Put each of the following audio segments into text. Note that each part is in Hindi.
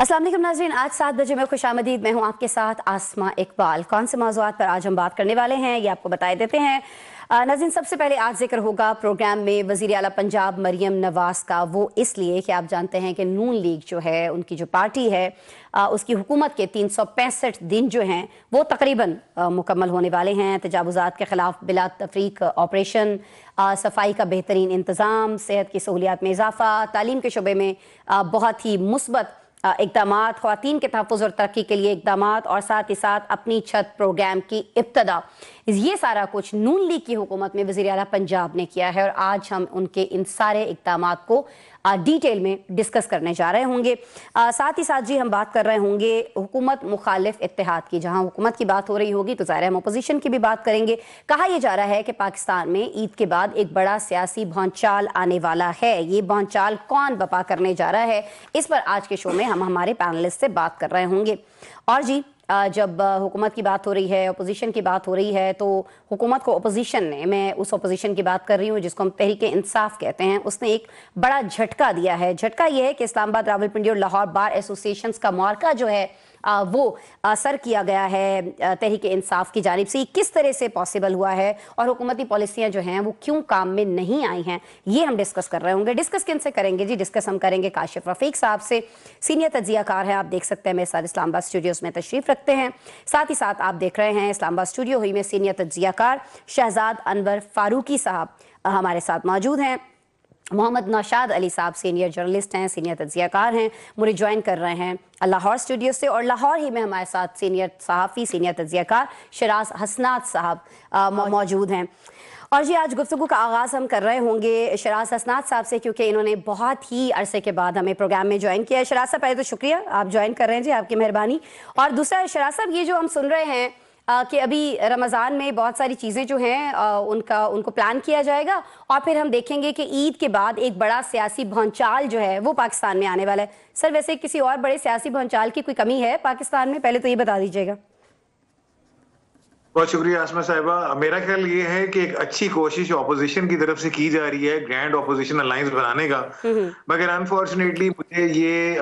अस्सलाम वालेकुम नाज़रीन, आज 7 बजे में खुशामदीद। मैं हूँ आपके साथ आसमा इकबाल। कौन से मौज़ूआत पर आज हम बात करने वाले हैं ये आपको बताए देते हैं। नाज़रीन, सबसे पहले आज जिक्र होगा प्रोग्राम में वज़ीर आला पंजाब मरियम नवाज़ का। वो इसलिए कि आप जानते हैं कि नून लीग जो है, उनकी जो पार्टी है, उसकी हुकूमत के 365 दिन जो हैं वो तकरीबन मुकम्मल होने वाले हैं। तजावुज़ात के ख़िलाफ़ बिला तफरीक ऑपरेशन, सफाई का बेहतरीन इंतज़ाम, सेहत की सहूलियात में इजाफ़ा, तालीम के शुबे में बहुत ही मुस्बत इक़दामात, ख़वातीन के तहफ़्फ़ुज़ और तरक्की के लिए इक़दामात, और साथ ही साथ अपनी छत प्रोग्राम की इब्तदा। ये सारा कुछ नून लीग की हुकूमत में वज़ीर आला पंजाब ने किया है और आज हम उनके इन सारे इक़दामात को डिटेल में डिस्कस करने जा रहे होंगे। साथ ही साथ जी हम बात कर रहे होंगे हुकूमत मुखालिफ इत्तेहाद की। जहाँ हुकूमत की बात हो रही होगी तो ज़ाहिर है हम अपोजिशन की भी बात करेंगे। कहा यह जा रहा है कि पाकिस्तान में ईद के बाद एक बड़ा सियासी भौंचाल आने वाला है। ये भौंचाल कौन बपा करने जा रहा है, इस पर आज के शो में हम हमारे पैनलिस्ट से बात कर रहे होंगे। और जी जब हुकूमत की बात हो रही है, अपोजिशन की बात हो रही है, तो हुकूमत को अपोजिशन ने, मैं उस अपोजिशन की बात कर रही हूँ जिसको हम तहरीक इंसाफ कहते हैं, उसने एक बड़ा झटका दिया है। झटका यह है कि इस्लामाबाद, रावलपिंडी और लाहौर बार एसोसिएशंस का मार्का जो है वो सर किया गया है तहरीक इंसाफ की जानिब से। किस तरह से पॉसिबल हुआ है और हुकूमती पॉलिसियाँ जो हैं वो क्यों काम में नहीं आई हैं, ये हम डिस्कस कर रहे होंगे। डिस्कस किन से करेंगे जी? डिस्कस हम करेंगे काशिफ रफ़ीक साहब से। सीनियर तज्ज़ियाकार हैं, आप देख सकते हैं मेरे साथ इस्लामाबाद स्टूडियोज़ में तशरीफ़ रखते हैं। साथ ही साथ आप देख रहे हैं इस्लामाबाद स्टूडियो हुई में सीनियर तज्ज़ियाकार शहजाद अनवर फ़ारूकी साहब हमारे साथ मौजूद हैं। मोहम्मद नौशाद अली साहब सीनियर जर्नलिस्ट हैं, सीनियर तज्ज़ियाकार हैं, मुझे ज्वाइन कर रहे हैं लाहौर स्टूडियो से। और लाहौर ही में हमारे साथ सीनियर सहाफ़ी, सीनियर तज्ज़ियाकार शराज हसनात साहब मौजूद हैं। और जी आज गुफ्तगू का आगाज़ हम कर रहे होंगे शराज हसनात साहब से, क्योंकि इन्होंने बहुत ही अरसे के बाद हमें प्रोग्राम में ज्वाइन किया है। शराज साहब, पहले तो शुक्रिया आप ज्वाइन कर रहे हैं जी, आपकी मेहरबानी। और दूसरा शराज साहब, ये जो हम सुन रहे हैं कि अभी रमज़ान में बहुत सारी चीज़ें जो हैं उनको प्लान किया जाएगा और फिर हम देखेंगे कि ईद के बाद एक बड़ा सियासी भौंचाल जो है वो पाकिस्तान में आने वाला है। सर, वैसे किसी और बड़े सियासी भौंचाल की कोई कमी है पाकिस्तान में? पहले तो ये बता दीजिएगा। बहुत शुक्रिया आसमा साहिबा। मेरा ख्याल ये है कि एक अच्छी कोशिश ऑपोजिशन की तरफ से की जा रही है ग्रैंड ऑपोजिशन अलायंस बनाने का, मगर अनफॉर्चुनेटली मुझे ये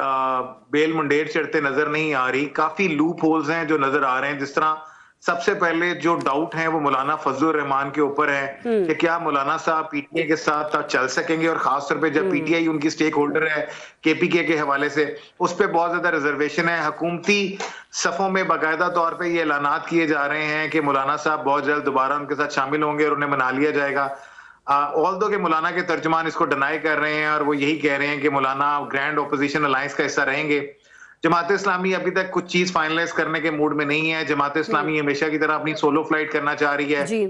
बेल मुंडेर चढ़ते नजर नहीं आ रही। काफी लूप होल्स हैं जो नजर आ रहे हैं। जिस तरह सबसे पहले जो डाउट है वो मौलाना फजलुर रहमान के ऊपर है कि क्या मौलाना साहब पीटीआई के साथ चल सकेंगे, और खासतौर पे जब पीटीआई उनकी स्टेक होल्डर है केपीके के हवाले से, उस पर बहुत ज्यादा रिजर्वेशन है। हुकूमती सफों में बाकायदा तौर पे ये ऐलानात किए जा रहे हैं कि मौलाना साहब बहुत जल्द दोबारा उनके साथ शामिल होंगे और उन्हें मना लिया जाएगा। ऑल्दो के मौलाना के तर्जुमान इसको डिनाई कर रहे हैं और वो यही कह रहे हैं कि मौलाना ग्रैंड ओपोजिशन अलायंस का हिस्सा रहेंगे। जमात इस्लामी अभी तक कुछ चीज फाइनलाइज करने के मूड में नहीं है। जमात इस्लामी हमेशा की तरह अपनी सोलो फ्लाइट करना चाह रही है।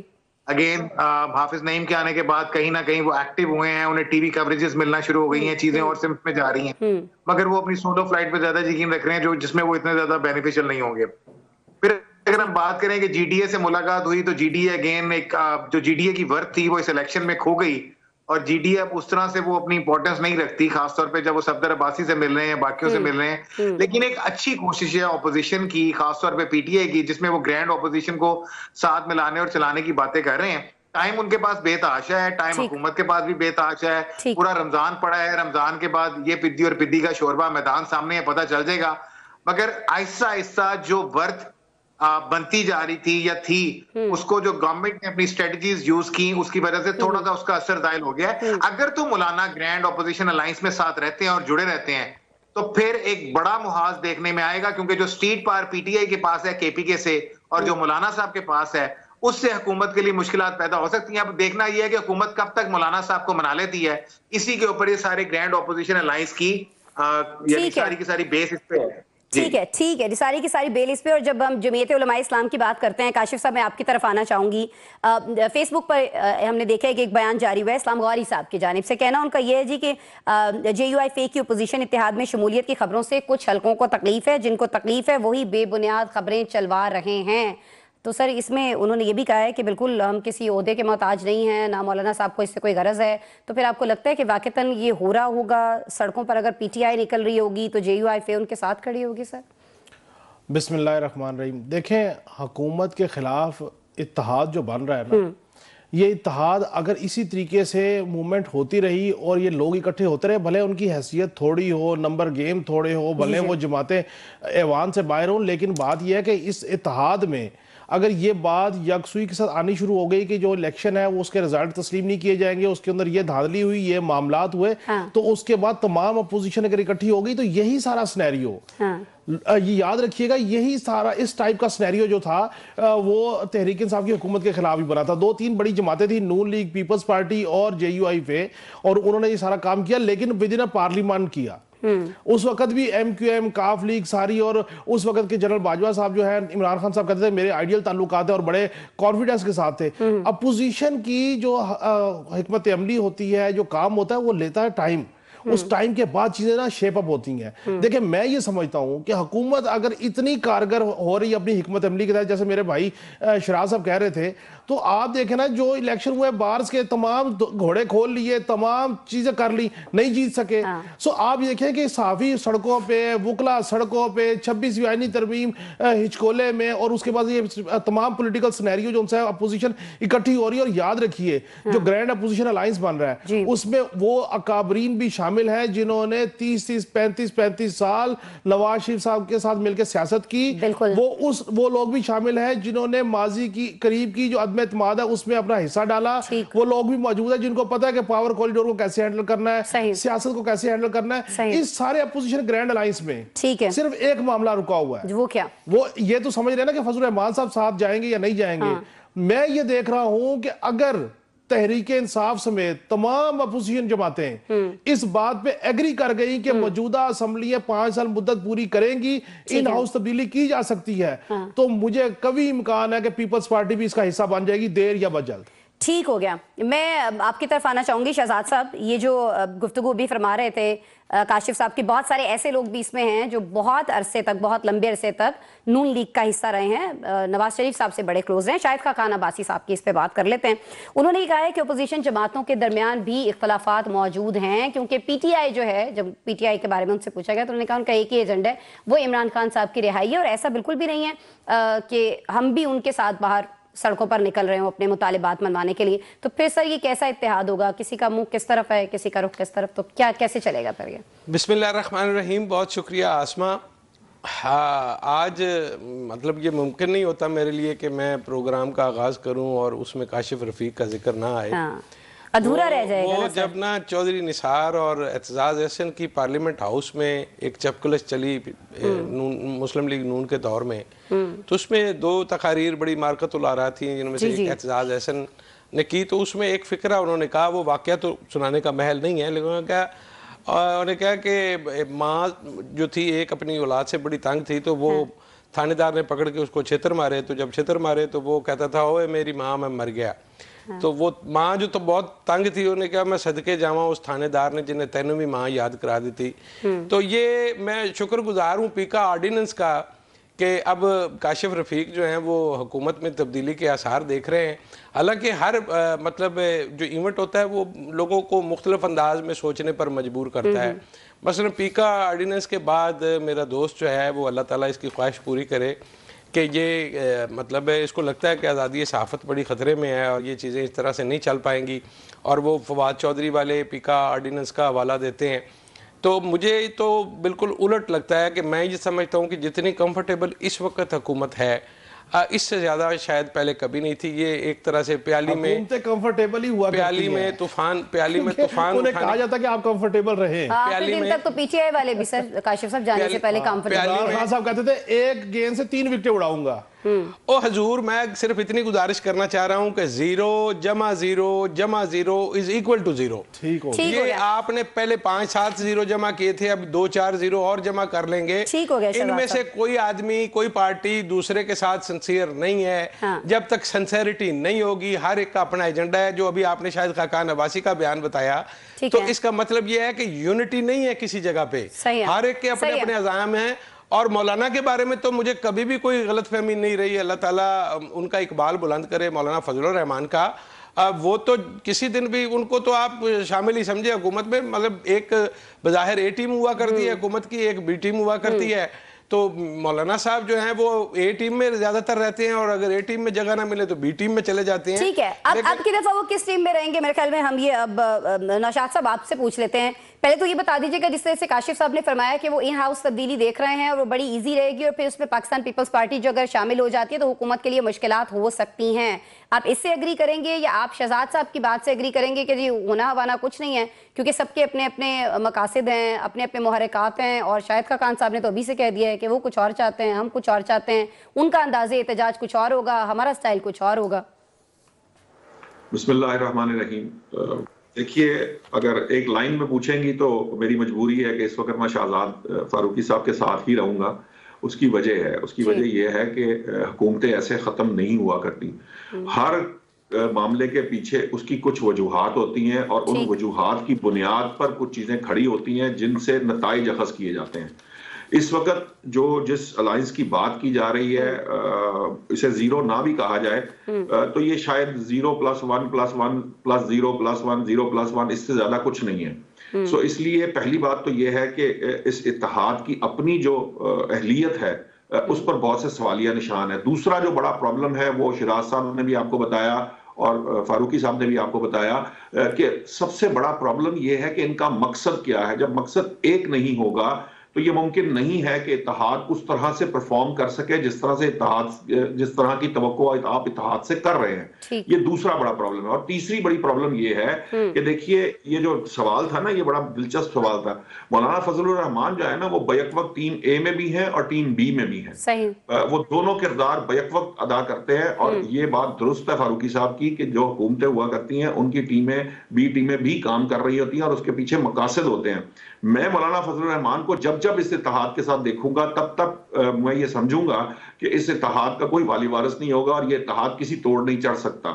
अगेन हाफिज नईम के आने के बाद कहीं ना कहीं वो एक्टिव हुए हैं, उन्हें टीवी कवरेजेस मिलना शुरू हो गई हैं, चीजें और सिम्त में जा रही हैं, मगर वो अपनी सोलो फ्लाइट पे ज्यादा यकीन रख रहे हैं, जो जिसमें वो इतने ज्यादा बेनिफिशियल नहीं होंगे। फिर अगर हम बात करें कि जीडीए से मुलाकात हुई, तो जीडीए अगेन एक जो जीडीए की वर्थ थी वो इस इलेक्शन में खो गई, और जीडीए अब उस तरह से वो अपनी इंपॉर्टेंस नहीं रखती, खासतौर पे जब वो सफदर अब्बासी से मिल रहे हैं, बाकियों से मिल रहे हैं। लेकिन एक अच्छी कोशिश है ऑपोजिशन की, खासतौर पे पीटीआई की, जिसमें वो ग्रैंड ऑपोजिशन को साथ मिलाने और चलाने की बातें कर रहे हैं। टाइम उनके पास बेतहाशा है, टाइम हुकूमत के पास भी बेतहाशा है। पूरा रमजान पड़ा है, रमजान के बाद ये पिद्दी और पिद्दी का शोरबा मैदान सामने है, पता चल जाएगा। मगर आहिस्ता आहिस्ता जो वर्थ बनती जा रही थी या थी, उसको जो गवर्नमेंट ने अपनी स्ट्रेटजीज यूज की, उसकी वजह से थोड़ा सा उसका असर जाहिर हो गया है। अगर तो मौलाना ग्रैंड ऑपोजिशन अलायंस में साथ रहते हैं और जुड़े रहते हैं, तो फिर एक बड़ा मुहाज देखने में आएगा, क्योंकि जो स्ट्रीट पार पीटीआई के पास है केपीके से, और जो मौलाना साहब के पास है, उससे हुकूमत के लिए मुश्किलात पैदा हो सकती हैं। अब देखना यह है कि हुकूमत कब तक मौलाना साहब को मना लेती है। इसी के ऊपर ये सारे ग्रैंड ऑपोजिशन अलायंस की यानी सारी की सारी बेस इस पे है। ठीक है, सारी की सारी बेल इस पे। और जब हम जमीयत उलमा इस्लाम की बात करते हैं, काशिफ साहब मैं आपकी तरफ आना चाहूँगी। फेसबुक पर हमने देखा है कि एक बयान जारी हुआ है इस्लाम गौरी साहब की जानिब से। कहना उनका यह है जी कि JUI फेक की अपोजिशन इत्तेहाद में शमूलियत की खबरों से कुछ हलकों को तकलीफ है, जिनको तकलीफ है वही बेबुनियाद खबरें चलवा रहे हैं। तो सर, इसमें उन्होंने ये भी कहा है कि बिल्कुल हम किसी ओहदे के मोहताज नहीं हैं, ना मौलाना साहब को इससे कोई गरज है। तो फिर आपको लगता है कि वाकईतन ये हो रहा होगा सड़कों पर? अगर पीटीआई निकल रही होगी तो JUI फे उनके साथ खड़ी होगी? सर बिस्मिल्लाहिर्रहमानिर्रहीम। देखें, हुकूमत के खिलाफ इत्तेहाद जो बन रहा है ना, ये इत्तेहाद अगर इसी तरीके से मूवमेंट होती रही और ये लोग इकट्ठे होते रहे, भले उनकी हैसियत थोड़ी हो, नंबर गेम थोड़े हो, भले वो जमातें ऐवान से बाहर हों, लेकिन बात यह है कि इस इत्तेहाद में अगर ये बात यकसुई के साथ आनी शुरू हो गई कि जो इलेक्शन है वो उसके रिजल्ट तस्लीम नहीं किए जाएंगे, उसके अंदर ये धांधली हुई, ये मामलात हुए, तो उसके बाद तमाम अपोजिशन अगर इकट्ठी हो गई तो यही सारा सिनेरियो, ये याद रखिएगा, यही सारा इस टाइप का सिनेरियो जो था वो तहरीक इंसाफ की हुकूमत के खिलाफ ही बना था। 2-3 बड़ी जमातें थी, नून लीग, पीपल्स पार्टी और JUIF, और उन्होंने ये सारा काम किया, लेकिन विदिन पार्लियामेंट किया। उस वक्त भी MQM, काफ लीग सारी, और उस वक्त के जनरल बाजवा साहब जो है, इमरान खान साहब कहते थे मेरे आइडियल ताल्लुकात है और बड़े कॉन्फिडेंस के साथ थे। अपोजिशन की जो हिकमत अमली होती है, जो काम होता है, वो लेता है टाइम। उस टाइम के बाद चीजें ना शेप अप होती हैं। देखिए, मैं ये समझता हूं कि हुकूमत अगर इतनी कारगर हो रही है अपनी हिकमत अमली के तहत, जैसे मेरे भाई शराज साहब कह रहे थे, तो आप देखें ना, जो इलेक्शन हुए बार्स के तमाम घोड़े खोल लिए, तमाम चीजें कर ली, नहीं जीत सके। सो आप देखें कि साफी सड़कों पे, वकला सड़कों पे, 26वीं आईनी तरमीम हिचकोले में, और उसके बाद ये तमाम पॉलिटिकल सिनेरियो जो उनसे अपोजिशन इकट्ठी हो रही है। और याद रखिए, जो ग्रैंड अपोजिशन अलायंस बन रहा है, उसमें वो अकाबरीन भी शामिल है जिन्होंने 30-30, 35-35 साल नवाज शरीफ साहब के साथ मिलकर सियासत की। वो लोग भी शामिल है जिन्होंने माजी की करीब की जो इत्मीनान है उसमें अपना हिस्सा डाला। वो लोग भी मौजूद है जिनको पता है कि पावर कॉरिडोर को कैसे हैंडल करना है, सियासत को कैसे हैंडल करना है। इस सारे अपोजिशन ग्रैंड अलायंस में सिर्फ एक मामला रुका हुआ है। वो क्या? वो ये तो समझ रहे ना कि फजल रहमान साहब साथ जाएंगे या नहीं जाएंगे। मैं ये देख रहा हूं कि अगर तहरीक इंसाफ समेत तमाम अपोजिशन जमातें इस बात पे एग्री कर गई कि मौजूदा असम्बलियां 5 साल मुद्दत पूरी करेंगी, इन हाउस तब्दीली की जा सकती है, तो मुझे कभी इम्कान है कि पीपल्स पार्टी भी इसका हिस्सा बन जाएगी, देर या बजल्द। ठीक हो गया। मैं आपकी तरफ आना चाहूंगी शहजाद साहब। ये जो गुफ्तगू भी फरमा रहे थे काशिफ साहब की, बहुत सारे ऐसे लोग भी इसमें हैं जो बहुत अरसे तक, बहुत लंबे अरसे तक नून लीग का हिस्सा रहे हैं, नवाज शरीफ साहब से बड़े क्लोज हैं। शाहिद खान अब्बासी साहब की इस पे बात कर लेते हैं। उन्होंने कहा है कि अपोजिशन जमातों के दरमियान भी इख्तलाफात मौजूद हैं, क्योंकि PTI जो है, जब PTI के बारे में उनसे पूछा गया तो उन्होंने कहा उनका एक ही एजेंडा है, वो इमरान खान साहब की रिहाई है। और ऐसा बिल्कुल भी नहीं है कि हम भी उनके साथ बाहर सड़कों पर निकल रहे हो अपने मुतालिबात मनवाने के लिए। तो फिर सर ये कैसा इत्तेहाद होगा? किसी का मुंह किस तरफ है, किसी का रुख किस तरफ, तो क्या कैसे चलेगा फिर ये? बिस्मिल्लाहिर्रहमानिर्रहीम। बहुत शुक्रिया आसमा। हाँ, आज मतलब ये मुमकिन नहीं होता मेरे लिए कि मैं प्रोग्राम का आगाज करूं और उसमें काशिफ रफीक का जिक्र ना आए। अधूरा रह जाएगा वो जब ना चौधरी निसार और एतजाज एहसन की पार्लियामेंट हाउस में एक चपकलश चली मुस्लिम लीग नून के दौर में, तो उसमें 2 तकारीर बड़ी मार्कत उला रहा थी, जिनमें से एक एतजाज एहसन ने की। तो उसमें एक फिक्रा उन्होंने कहा, वो वाकया तो सुनाने का महल नहीं है, लेकिन उन्होंने कहा कि माँ जो थी एक अपनी औलाद से बड़ी तंग थी, तो वो थानेदार ने पकड़ के उसको छितर मारे। तो जब छितर मारे तो वो कहता था, ओए मेरी माँ, मैं मर गया। तो वो माँ जो तो बहुत तंग थी, उन्होंने कहा मैं सदके जावा उस थानेदार ने जिन्हें तेनों भी माँ याद करा दी थी। तो ये मैं शुक्रगुजार हूँ पीका ऑर्डिनेंस का कि अब काशिफ रफीक जो हैं वो हुकूमत में तब्दीली के आसार देख रहे हैं। हालांकि हर मतलब जो इवेंट होता है वो लोगों को मुख्तलिफ अंदाज में सोचने पर मजबूर करता है। मसलन पीका ऑर्डिनेंस के बाद मेरा दोस्त जो है वो अल्लाह ताला इसकी ख्वाहिश पूरी करे कि ये मतलब इसको लगता है कि आज़ादी सहाफ़त बड़ी ख़तरे में है और ये चीज़ें इस तरह से नहीं चल पाएंगी, और वो फवाद चौधरी वाले पीका ऑर्डिनेंस का हवाला देते हैं। तो मुझे तो बिल्कुल उलट लगता है कि मैं ये समझता हूँ कि जितनी कंफर्टेबल इस वक्त हुकूमत है, इससे ज़्यादा शायद पहले कभी नहीं थी। ये एक तरह से प्याली में कंफर्टेबल ही हुआ, प्याली में तूफान उन्हें कहा जाता है कि आप कंफर्टेबल रहे। प्याली में तक तो PTI वाले भी सर काशिफ साहब जाने से पहले कंफर्टेबल। खान साहब कहते थे एक गेंद से 3 विकेट उड़ाऊंगा। ओ हजूर, मैं सिर्फ इतनी गुजारिश करना चाह रहा हूं कि 0 जमा 0 इज इक्वल टू 0। ठीक हो ये आपने पहले 5-7 0 जमा किए थे, अब 2-4 0 और जमा कर लेंगे। ठीक हो गया। इनमें से कोई आदमी, कोई पार्टी दूसरे के साथ सिंसियर नहीं है। हाँ। जब तक सिंसियरिटी नहीं होगी, हर एक का अपना एजेंडा है, जो अभी आपने शायद खाकान अब्बासी का बयान बताया, तो इसका मतलब यह है कि यूनिटी नहीं है किसी जगह पे, हर एक के अपने अपने अज़ाम हैं। और मौलाना के बारे में तो मुझे कभी भी कोई गलतफहमी नहीं रही। अल्लाह ताला उनका इकबाल बुलंद करे, मौलाना फजलुर रहमान का। वो तो किसी दिन भी उनको तो आप शामिल ही समझे हुकूमत में। मतलब एक बज़ाहिर A टीम हुआ करती है हुकूमत की, एक B टीम हुआ करती है। तो मौलाना साहब जो हैं वो ए टीम में ज्यादातर रहते हैं, और अगर ए टीम में जगह ना मिले तो बी टीम में चले जाते हैं। ठीक है, अब की दफा वो किस टीम में रहेंगे? मेरे ख्याल में हम ये अब नौशाद साहब आपसे पूछ लेते हैं। पहले तो ये बता दीजिएगा, जिस तरह से काशिफ साहब ने फरमाया कि वो इन हाउस तब्दीली देख रहे हैं और वो बड़ी इजी रहेगी, और फिर उसमें पाकिस्तान पीपल्स पार्टी जो अगर शामिल हो जाती है तो हुकूमत के लिए मुश्किलात हो सकती हैं। आप इससे एग्री करेंगे या आप शहजाद साहब की बात से एग्री करेंगे कि जी होना हवाना कुछ नहीं है, क्योंकि सबके अपने अपने मकासद हैं, अपने अपने मुहर्रिकात हैं, और शाहिद खान साहब ने तो अभी से कह दिया है कि वो कुछ और चाहते हैं, हम कुछ और चाहते हैं, उनका अंदाजे एहतजाज कुछ और होगा, हमारा स्टाइल कुछ और होगा। बिस्मिल्लाहिर्रहमानिर्रहीम। देखिए, अगर एक लाइन में पूछेंगी तो मेरी मजबूरी है कि इस वक्त मैं शहजाद फारूकी साहब के साथ ही रहूंगा। उसकी वजह है, उसकी वजह यह है कि हुकूमतें ऐसे ख़त्म नहीं हुआ करती। हर मामले के पीछे उसकी कुछ वजूहात होती हैं, और उन वजूहात की बुनियाद पर कुछ चीज़ें खड़ी होती हैं जिनसे नताइज अखज़ किए जाते हैं। इस वक्त जिस अलायंस की बात की जा रही है, इसे जीरो ना भी कहा जाए तो ये शायद 0+1+1+0+1 इससे ज्यादा कुछ नहीं है। सो इसलिए पहली बात तो ये है कि इस इत्तेहाद की अपनी जो अहलियत है उस पर बहुत से सवालिया निशान है। दूसरा जो बड़ा प्रॉब्लम है वो शिराज साहब ने भी आपको बताया और फारूकी साहब ने भी आपको बताया कि सबसे बड़ा प्रॉब्लम यह है कि इनका मकसद क्या है। जब मकसद एक नहीं होगा तो ये मुमकिन नहीं है कि इत्तेहाद उस तरह से परफॉर्म कर सके जिस तरह की तवक्को आप इत्तेहाद से कर रहे हैं। ये दूसरा बड़ा प्रॉब्लम है। और तीसरी बड़ी प्रॉब्लम ये है कि देखिए, ये जो सवाल था ना, ये बड़ा दिलचस्प सवाल था। मौलाना फजलुर रहमान जो है ना, वो बैक वक्त टीम ए में भी है और टीम बी में भी है। सही। वो दोनों किरदार बैक वक्त अदा करते हैं, और ये बात दुरुस्त है फारूकी साहब की कि जो हुकूमतें हुआ करती हैं उनकी टीमें बी टीमें भी काम कर रही होती हैं और उसके पीछे मकासद होते हैं। मैं मौलाना फजलुर रहमान को जब इस इत्तेहाद के साथ देखूंगा तब मैं ये समझूंगा कि इस इत्तेहाद का कोई वाली वारिस नहीं होगा और ये इत्तेहाद किसी तोड़ नहीं चढ़ सकता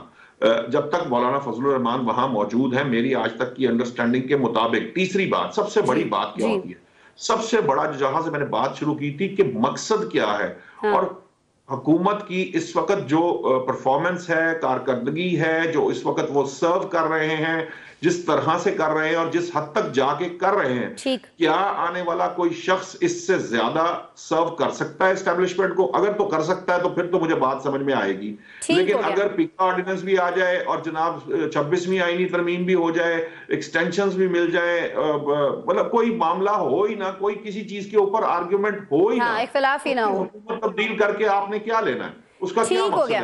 जब तक मौलाना फजलुर रहमान वहां मौजूद है, मेरी आज तक की अंडरस्टैंडिंग के मुताबिक। तीसरी बात, सबसे बड़ी बात क्या होती है? सबसे बड़ा जहां से मैंने बात शुरू की थी कि मकसद क्या है। और हुकूमत की इस वक्त जो परफॉर्मेंस है, कारकर्दगी है, जो इस वक्त वो सर्व कर रहे हैं, जिस तरह से कर रहे हैं और जिस हद तक जाके कर रहे हैं, क्या आने वाला कोई शख्स इससे ज्यादा सर्व कर सकता है एस्टेब्लिशमेंट को? अगर तो कर सकता है तो फिर तो मुझे बात समझ में आएगी। लेकिन अगर पिका ऑर्डिनेंस भी आ जाए और जनाब 26वीं आईनी तरमीम भी हो जाए, एक्सटेंशंस भी मिल जाए, मतलब कोई मामला हो ही ना, कोई किसी चीज के ऊपर आर्ग्यूमेंट हो ही ना, इख्तिलाफ ही ना हो, तब्दील करके आपने क्या लेना है? उसका क्या मकसद है?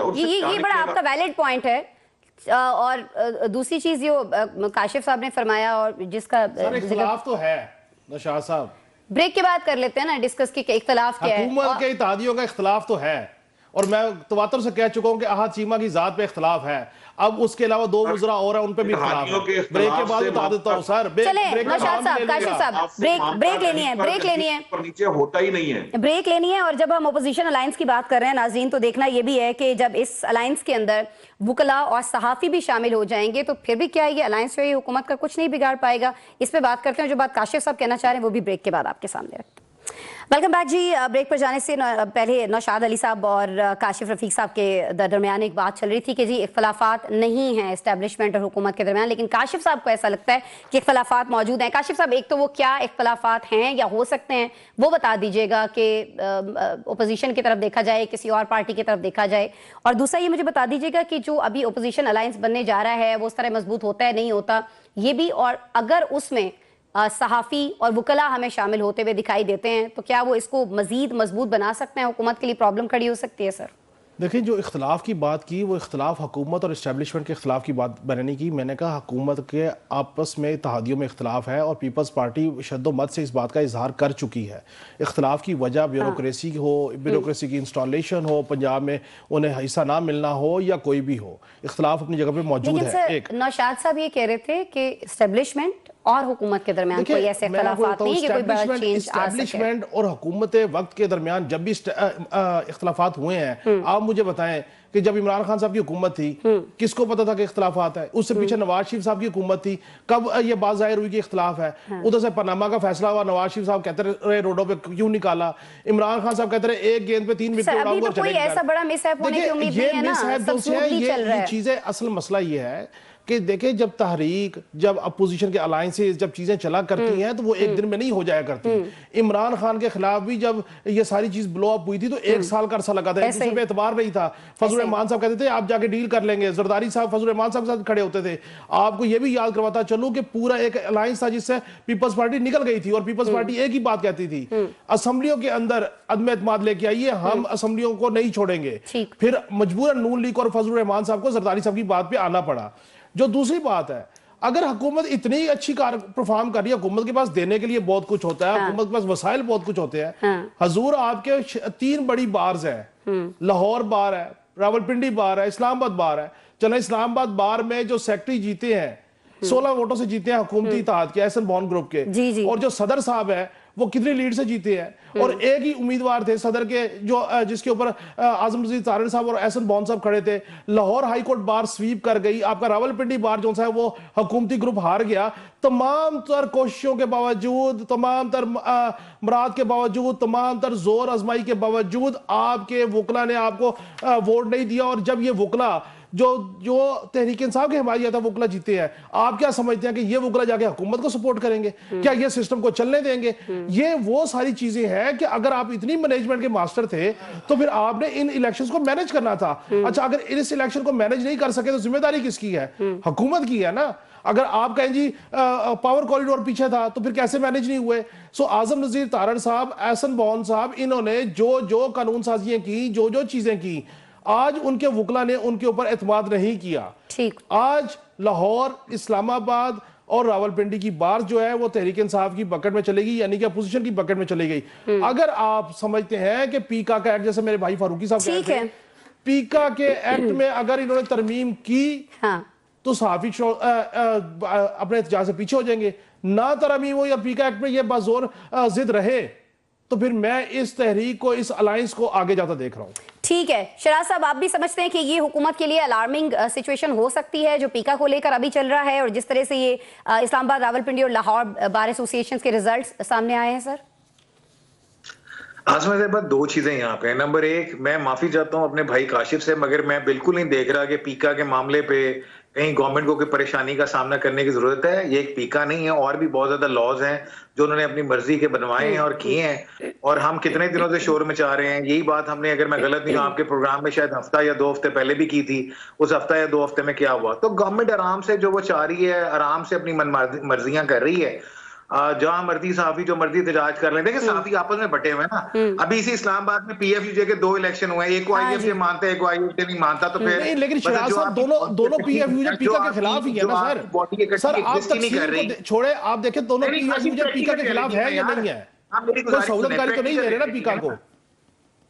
ये बड़ा आपका वैलिड पॉइंट है। और दूसरी चीज जो काशिफ साहब ने फरमाया और जिसका इख्तिलाफ तो है, नौशाद साहब ब्रेक के बाद कर लेते हैं ना डिस्कस की इख्तिलाफ क्या है। हुकूमत के इत्तेहादियों का इख्तिलाफ तो है, और मैं तवातर से कह चुका हूं कि अहद चीमा की जात पे इख्तिलाफ है। अब उसके अलावा दो मुजरा और है, उन पे भी इख्तिलाफ है। ब्रेक के बाद बता देता हूं सर। चले नौशाद साहब, काशिफ साहब, ब्रेक लेनी है, ब्रेक लेनी है, नीचे होता ही नहीं है, ब्रेक लेनी है। और जब हम अपोजिशन अलायंस की बात कर रहे हैं नाज़रीन, तो देखना यह भी है कि जब इस अलायंस के अंदर वुकला और सहाफ़ी भी शामिल हो जाएंगे तो फिर भी क्या ये अलायंस जो है हुकूमत का कुछ नहीं बिगाड़ पाएगा। इस पर बात करते हैं। जो बात काशिफ साहब कहना चाह रहे हैं वो भी ब्रेक के बाद आपके सामने रखते हैं। वेलकम बैक जी। ब्रेक पर जाने से पहले नौशाद अली साहब और काशिफ रफीक साहब के दरमियान एक बात चल रही थी कि जी इख्तलाफात नहीं हैं एस्टेब्लिशमेंट और हुकूमत के दरमियान, लेकिन काशिफ साहब को ऐसा लगता है कि इख्तलाफात मौजूद हैं। काशिफ साहब, एक तो वो क्या इख्तलाफात हैं या हो सकते हैं वो बता दीजिएगा कि ओपोजिशन की तरफ देखा जाए, किसी और पार्टी की तरफ देखा जाए, और दूसरा ये मुझे बता दीजिएगा कि जो अभी ओपोजिशन अलायंस बनने जा रहा है वो उस तरह मजबूत होता है नहीं होता ये भी, और अगर उसमें सहाफ़ी और वुकला हमें शामिल होते हुए दिखाई देते हैं तो क्या वो इसको मजीद मजबूत बना सकते हैं? हुकूमत के लिए प्रॉब्लम खड़ी हो सकती है? सर देखिए, जो इख्तलाफ की बात की वो इख्तलाफ हुकूमत और इस्टेब्लिशमेंट के इख्तलाफ की बात मैंने नहीं की। मैंने कहा हुकूमत के आपस में इत्तेहादियों में इख्तलाफ है और पीपल्स पार्टी शद्दोमत से इस बात का इजहार कर चुकी है। इख्तलाफ की वजह ब्यूरोक्रेसी हो, ब्यूरोक्रेसी की इंस्टॉलेशन हो, पंजाब में उन्हें हिस्सा ना मिलना हो या कोई भी हो, इख्तलाफ अपनी जगह पर मौजूद है। एक नौशाद साहब ये कह रहे थे कि इस्टेब्लिशमेंट और हुकूमत के दरमियान कोई ऐसे इख्तलाफात नहीं है कि कोई बड़ा चेंज आ सके। इस्टेब्लिशमेंट और हुकूमत वक्त के दरमियान जब भी इख्तलाफात हुए हैं, आप मुझे बताएं कि जब इमरान खान साहब की हुकूमत थी किसको पता था कि इख्तलाफात है? उससे पीछे नवाज शरीफ साहब की हुकूमत थी, कब ये बात जाहिर हुई कि इख्तलाफ है? उधर से पनामा का फैसला हुआ, नवाज शरीफ साहब कहते रहे रोडों पे क्यों निकाला, इमरान खान साहब कहते रहे एक गेंद पे 3 विकेट उड़ाऊंगा। कोई ऐसा बड़ा मिसहैप होने की उम्मीद नहीं है ना, सब स्मूथली चल रहा है। ये चीजें, असल मसला ये है कि देखें जब तहरीक, जब अपोजिशन के अलायंसेस, जब चीजें चला करती हैं तो वो एक दिन में नहीं हो जाया करती। इमरान खान के खिलाफ भी जब ये सारी चीज ब्लो अप हुई थी तो एक साल का अरसा लगा था, एक दूसरे पे एतबार नहीं था। फजल रहमान साहब कहते थे आप जाके डील कर लेंगे, जरदारी साहब फजल रहमान साहब के साथ खड़े होते थे। आपको ये भी याद करवाता चलूं कि पूरा एक अलायंस था जिससे पीपल्स पार्टी निकल गई थी और पीपल्स पार्टी एक ही बात कहती थी, असेंबलियों के अंदर अदम एतमाद लेके आइए, हम असेंबलियों को नहीं छोड़ेंगे। फिर मजबूरन नून लीग और फजल रहमान साहब को जरदारी साहब की बात पे आना पड़ा। जो दूसरी बात है, अगर हुकूमत इतनी अच्छी कार परफॉर्म कर रही है, हुकूमत के पास देने के लिए बहुत कुछ होता है, हुकूमत के पास वसाइल बहुत कुछ होते हैं। हजूर आपके 3 बड़ी बार्स हैं, लाहौर बार है, रावलपिंडी बार है, इस्लामाबाद बार है। चलो इस्लामाबाद बार में जो सेक्रेटरी जीते हैं 16 वोटों से जीते हैं हुकूमती इत्तेहाद के, एहसन बॉन्ड ग्रुप के, और जो सदर साहब है वो कितनी लीड से जीते हैं, और एक ही उम्मीदवार थे सदर के जो जिसके ऊपर आजम नजीर तारण साहब और एहसन बॉन्ड साहब खड़े थे। Lahore high court bar SVEEP कर गई, आपका रावलपिंडी बार जो है वो हुकूमती ग्रुप हार गया। तमाम तर कोशिशों के बावजूद, तमाम तर मुराद के बावजूद, तमाम तर जोर आजमाई के बावजूद आपके वकला ने आपको वोट नहीं दिया। और जब ये वकला जो तहरीक इंसाफ के हिमायत है वकला जीते हैं, आप क्या समझते हैं कि ये वकला जाके हुकूमत को सपोर्ट करेंगे? क्या ये सिस्टम को चलने देंगे? ये वो सारी चीजें हैं कि अगर आप इतनी मैनेजमेंट के मास्टर थे तो फिर आपने इन इलेक्शंस को मैनेज करना था। अच्छा, अगर इस इलेक्शन को मैनेज नहीं कर सके तो जिम्मेदारी किसकी है? हुकूमत की है ना। अगर आप कहें जी पावर कॉरिडोर पीछे था तो फिर कैसे मैनेज नहीं हुए? सो आजम नजीर तारण साहब, एहसन बॉन्ड साहब, इन्होंने जो कानून साजियां की, जो चीजें की, आज उनके वकला ने उनके ऊपर एतमाद नहीं किया। ठीक, आज लाहौर, इस्लामाबाद और रावलपिंडी की बार जो है वो तहरीक इंसाफ की बकेट में चलेगी, यानी कि अपोजिशन की बकेट में चली गई। अगर आप समझते हैं कि पीका का एक्ट, जैसे मेरे भाई फारूकी साहब कहते हैं, पीका के एक्ट में अगर इन्होंने तरमीम की तो सहाफी अपने एहतजाज से पीछे हो जाएंगे। ना तरमीम हो या पीका एक्ट में ये बाजोर जिद रहे तो फिर मैं इस तहरीक को, इस अलायंस को आगे जाता देख रहा हूं। ठीक है शराज साहब, आप भी समझते हैं कि ये हुकूमत के लिए अलार्मिंग सिचुएशन हो सकती है जो पीका को लेकर अभी चल रहा है, और जिस तरह से ये इस्लामाबाद, रावलपिंडी और लाहौर बार एसोसिएशन के रिजल्ट्स सामने आए हैं? सर आज मेरे पास 2 चीजें यहाँ पे। नंबर 1, मैं माफी चाहता हूँ अपने भाई काशिफ से, मगर मैं बिल्कुल नहीं देख रहा कि पीका के मामले पे कहीं गवर्नमेंट को कोई परेशानी का सामना करने की जरूरत है। ये एक पीका नहीं है, और भी बहुत ज्यादा लॉज हैं जो उन्होंने अपनी मर्जी के बनवाए हैं और किए हैं, और हम कितने दिनों से शोर मचा रहे हैं। यही बात हमने, अगर मैं गलत नहीं हूं, आपके प्रोग्राम में शायद हफ्ता या 2 हफ्ते पहले भी की थी। उस हफ्ता या 2 हफ्ते में क्या हुआ? तो गवर्नमेंट आराम से जो वो चाह रही है, आराम से अपनी मर्जियां कर रही है। जहां मर्जी साफी जो मर्जी एहतजाज कर लें। देखिए साफी आपस में बटे हुए हैं ना। अभी इसी इस्लामाबाद में पीएफयूजे के 2 इलेक्शन हुए हैं, एक को आईएफजे मानते हैं, एक को आईएफजे नहीं मानता। तो फिर नहीं, लेकिन शराज साहब दोनों पीएफयूजे पीका के खिलाफ ही है ना सर। सर आप तकसीम को छोड़े, आप देखें दोनों पीएफयूजे पीका के खिलाफ है या नहीं है? कोई सहूलतकारी तो नहीं दे रहे ना पीका को।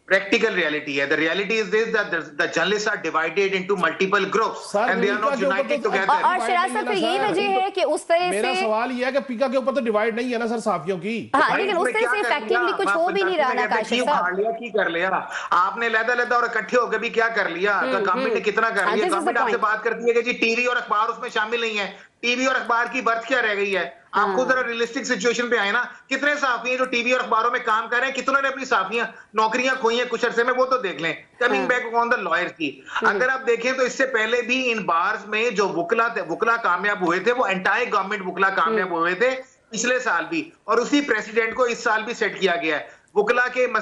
Practical reality है. The reality is this, that the journalists are divided into multiple groups and they are not united together. और शराज साहब, फिर यही वजह है कि उस तरह से मेरा सवाल ये है कि पीका के ऊपर तो डिवाइड नहीं है ना सर साफियों की। हाँ, लेकिन उस तरह से इफेक्टिवली कुछ हो भी नहीं रहा ना काशिफ साहब। की कर लिया आपने, लहदा और इकट्ठे होकर भी क्या कर लिया? गवर्नमेंट ने कितना कर लिया? गवर्नमेंट आपसे बात करती है कि जी टीवी और अखबार उसमें शामिल नहीं है। टीवी और अखबार की बर्थ क्या रह गई है? आप खुद जरा रियलिस्टिक सिचुएशन पे आए ना। कितने साफी हैं जो टीवी और अखबारों में काम कर रहे हैं? कितनों ने अपनी साफियां नौकरियां खोई हैं कुछ अरसे में? वो तो देख लें। Coming back on the lawyer की, अगर आप देखें तो इससे पहले भी इन बार्स में जो वकला कामयाब हुए थे, वो एंटायर गवर्नमेंट वकला कामयाब हुए थे पिछले साल भी, और उसी प्रेसिडेंट को इस साल भी सेट किया गया है। वकला के में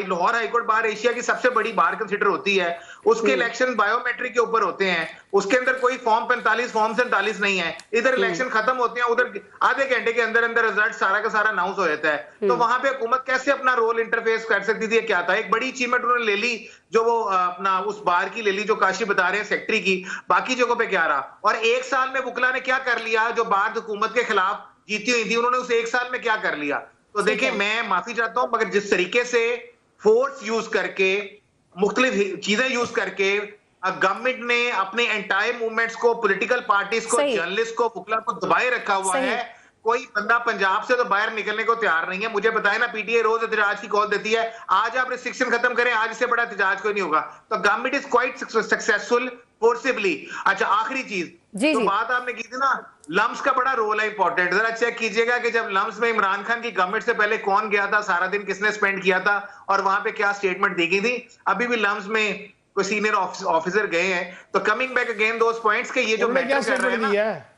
लाहौर हाईकोर्ट बार एशिया की सबसे बड़ी बार कंसिडर होती है। उसके इलेक्शन बायोमेट्रिक के ऊपर होते हैं, उसके अंदर कोई फॉर्म 45 फॉर्म 47 नहीं है। इधर इलेक्शन खत्म होते हैं, उधर आधे घंटे के अंदर अंदर रिजल्ट सारा का सारा अनाउंस हो जाता है। तो वहां पे हुकूमत कैसे अपना रोल इंटरफेस कर सकती थी? क्या था? एक बड़ी अचीवमेंट उन्होंने ले ली, जो वो अपना उस बार की ले ली, जो काशी बता रहे हैं सेक्रेटरी की। बाकी जगहों पे क्या रहा? और 1 साल में वकला ने क्या कर लिया? जो बार हुकूमत के खिलाफ जीती हुई थी, उन्होंने उस 1 साल में क्या कर लिया? तो देखिए, मैं माफी चाहता हूं, मगर जिस तरीके से फोर्स यूज करके, मुख्तलिफ चीजें यूज करके गवर्नमेंट ने अपने एंटायर मूवमेंट्स को, पॉलिटिकल पार्टीज को, जर्नलिस्ट को, वकला को दबाए रखा हुआ है। कोई बंदा पंजाब से तो बाहर निकलने को तैयार नहीं है। मुझे बताए ना, पीटीआई रोज एहतजाज की कॉल देती है, आज आप रिस्ट्रिक्शन खत्म करें, आज इससे बड़ा एहतजाज कोई नहीं होगा। तो government is quite successful forcibly. अच्छा, आखिरी चीज तो बात आपने की थी ना, लम्स का बड़ा रोल है इंपॉर्टेंट। जरा चेक कीजिएगा कि जब लम्स में इमरान खान की गवर्नमेंट से पहले कौन गया था, सारा दिन किसने स्पेंड किया था, और वहां पे क्या स्टेटमेंट दी गई थी। अभी भी लम्स में कोई सीनियर ऑफिसर गए हैं, तो कमिंग बैक अगेन दोस पॉइंट्स के ये जो उन्होंने क्या मैटर कर रहे हैं स्टेटमेंट दी ना, है?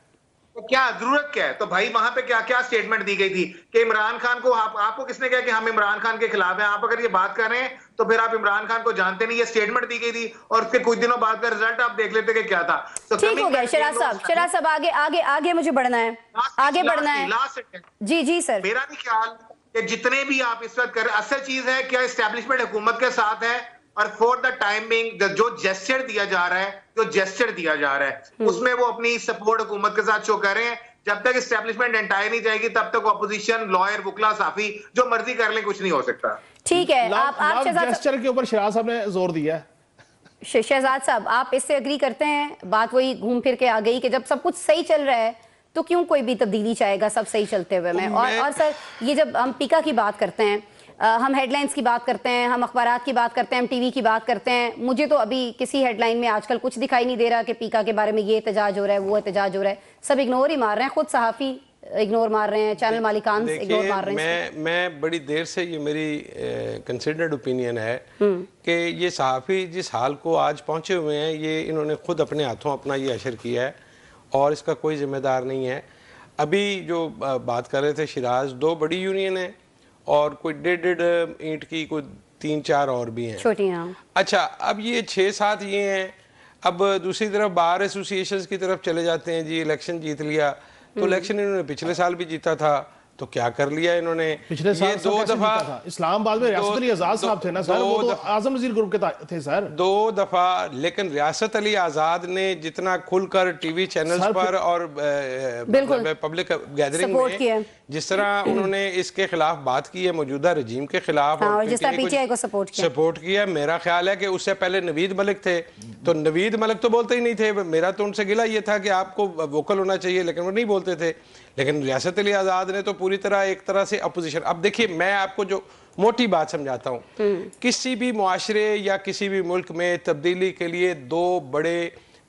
तो क्या जरूरत क्या है? तो भाई वहां पे क्या क्या स्टेटमेंट दी गई थी कि इमरान खान को आपको किसने कहा कि हम इमरान खान के खिलाफ हैं? आप अगर ये बात कर रहे हैं तो फिर आप इमरान खान को जानते नहीं। ये स्टेटमेंट दी गई थी और उसके कुछ दिनों बाद का रिजल्ट आप देख लेते कि क्या था। तो ठीक हो गया शराज साहब, आगे आगे आगे मुझे बढ़ना है, आगे बढ़ना है। जी जी सर, मेरा भी ख्याल कि जितने भी आप इस वक्त कर रहे हैं, असल चीज है क्या एस्टेब्लिशमेंट हुकूमत के साथ है, और फॉर द टाइमिंग जो जेस्चर दिया जा रहा है, उसमें वो अपनी सपोर्ट हुकूमत के साथ शो कर रहे हैं। जब तक एस्टेब्लिशमेंट एंटायर नहीं जाएगी तब तक ऑपोजिशन, लॉयर, वुकला, साफी जो मर्जी कर ले, कुछ नहीं हो सकता। ठीक है, आप जेस्चर के ऊपर शहजाद साहब ने जोर दिया है। शहजाद साहब, आप इससे एग्री करते हैं? बात वही घूम फिर के आ गई कि जब सब कुछ सही चल रहा है तो क्यों कोई भी तब्दीली चाहेगा सब सही चलते हुए में? और सर, ये जब हम पीका की बात करते हैं, हम हेडलाइंस की बात करते हैं, हम अखबारात की बात करते हैं, हम टीवी की बात करते हैं, मुझे तो अभी किसी हेडलाइन में आजकल कुछ दिखाई नहीं दे रहा कि पीका के बारे में ये एहतजाज हो रहा है, वो एहतजाज हो रहा है। सब इग्नोर ही मार रहे हैं, खुद सहाफ़ी इग्नोर मार रहे हैं, चैनल मालिकान इग्नोर मार रहे हैं। मैं बड़ी देर से, ये मेरी कंसिडर्ड ओपिनियन है कि ये सहाफ़ी जिस हाल को आज पहुंचे हुए हैं, ये इन्होंने खुद अपने हाथों अपना ये असर किया है और इसका कोई जिम्मेदार नहीं है। अभी जो बात कर रहे थे शिराज, 2 बड़ी यूनियन है और कोई 1.5 ईंट की कोई 3-4 और भी हैं छोटी। हाँ, अच्छा, अब ये 6-7 ये हैं। अब दूसरी तरफ बार एसोसिएशंस की तरफ चले जाते हैं जी, इलेक्शन जीत लिया, तो इलेक्शन इन्होंने पिछले साल भी जीता था, तो क्या कर लिया इन्होंने? पिछले साल ये 2 दफा इस्लामाबाद में रियासत अली आजाद साहब थे ना सर, वो तो आजम वजीर ग्रुप के थे सर। 2 दफा, लेकिन रियासत अली आजाद ने जितना खुलकर टीवी चैनल्स पर और पब्लिक गैदरिंग में जिस तरह उन्होंने इसके खिलाफ बात की है, मौजूदा रजीम के खिलाफ, और जिस तरह पीटीआई को सपोर्ट किया, मेरा ख्याल है कि उससे पहले नवीद मलिक थे, तो नवीद मलिक तो बोलते ही नहीं थे। मेरा तो उनसे गिला ये था कि आपको वोकल होना चाहिए, लेकिन वो नहीं बोलते थे। लेकिन रियासत अली आजाद ने तो पूरी तरह एक तरह से अपोजिशन। अब देखिए, मैं आपको जो मोटी बात समझाता हूँ, किसी भी मुआशरे या किसी भी मुल्क में तब्दीली के लिए 2 बड़े